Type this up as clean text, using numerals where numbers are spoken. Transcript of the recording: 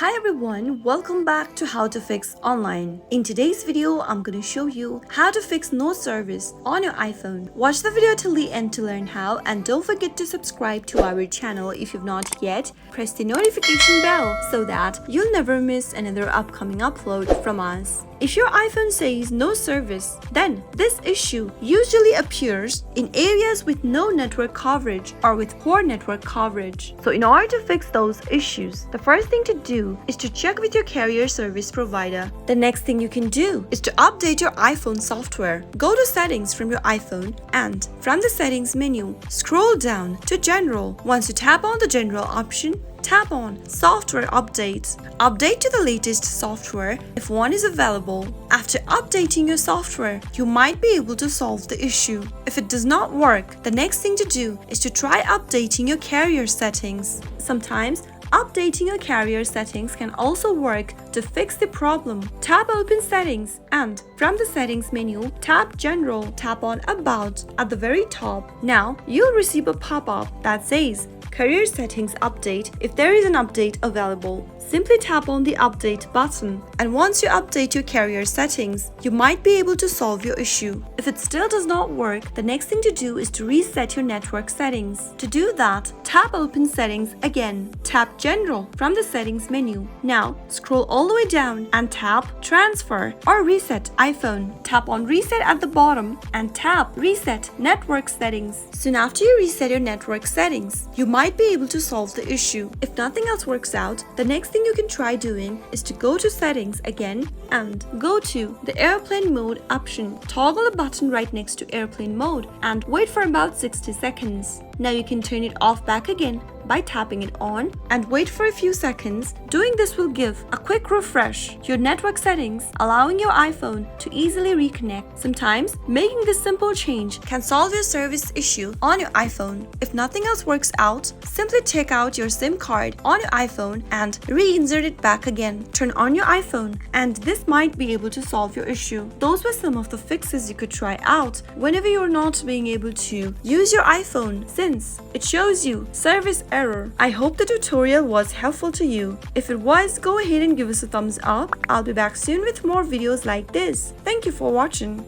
Hi everyone, welcome back to How to Fix Online. In today's video, I'm going to show you how to fix no service on your iPhone. Watch the video till the end to learn how, and don't forget to subscribe to our channel if you've not yet. Press the notification bell so that you'll never miss another upcoming upload from us. If your iPhone says no service, then this issue usually appears in areas with no network coverage or with poor network coverage. So in order to fix those issues, the first thing to do is to check with your carrier service provider. The next thing you can do is to update your iPhone software. Go to settings from your iPhone and from the settings menu, scroll down to general. Once you tap on the general option, tap on Software Updates. Update to the latest software if one is available. After updating your software, you might be able to solve the issue. If it does not work, the next thing to do is to try updating your carrier settings. Sometimes, updating your carrier settings can also work to fix the problem. Tap Open Settings and from the Settings menu, tap General, tap on About at the very top. Now, you'll receive a pop-up that says Carrier Settings Update if there is an update available. Simply tap on the Update button, and once you update your carrier settings, you might be able to solve your issue. If it still does not work, the next thing to do is to reset your network settings. To do that, tap Open Settings again. Tap General from the Settings menu. Now, scroll all the way down and tap Transfer or Reset iPhone. Tap on Reset at the bottom and tap Reset Network Settings. Soon after you reset your network settings, you might be able to solve the issue. If nothing else works out, the next thing you can try doing is to go to Settings again and go to the Airplane Mode option. Toggle the button right next to Airplane Mode and wait for about 60 seconds. Now you can turn it off back again by tapping it on and wait for a few seconds. Doing this will give a quick refresh to your network settings, allowing your iPhone to easily reconnect. Sometimes, making this simple change can solve your service issue on your iPhone. If nothing else works out, simply take out your SIM card on your iPhone and reinsert it back again. Turn on your iPhone and this might be able to solve your issue. Those were some of the fixes you could try out whenever you're not being able to use your iPhone since it shows you service error. I hope the tutorial was helpful to you. If it was, go ahead and give us a thumbs up. I'll be back soon with more videos like this. Thank you for watching.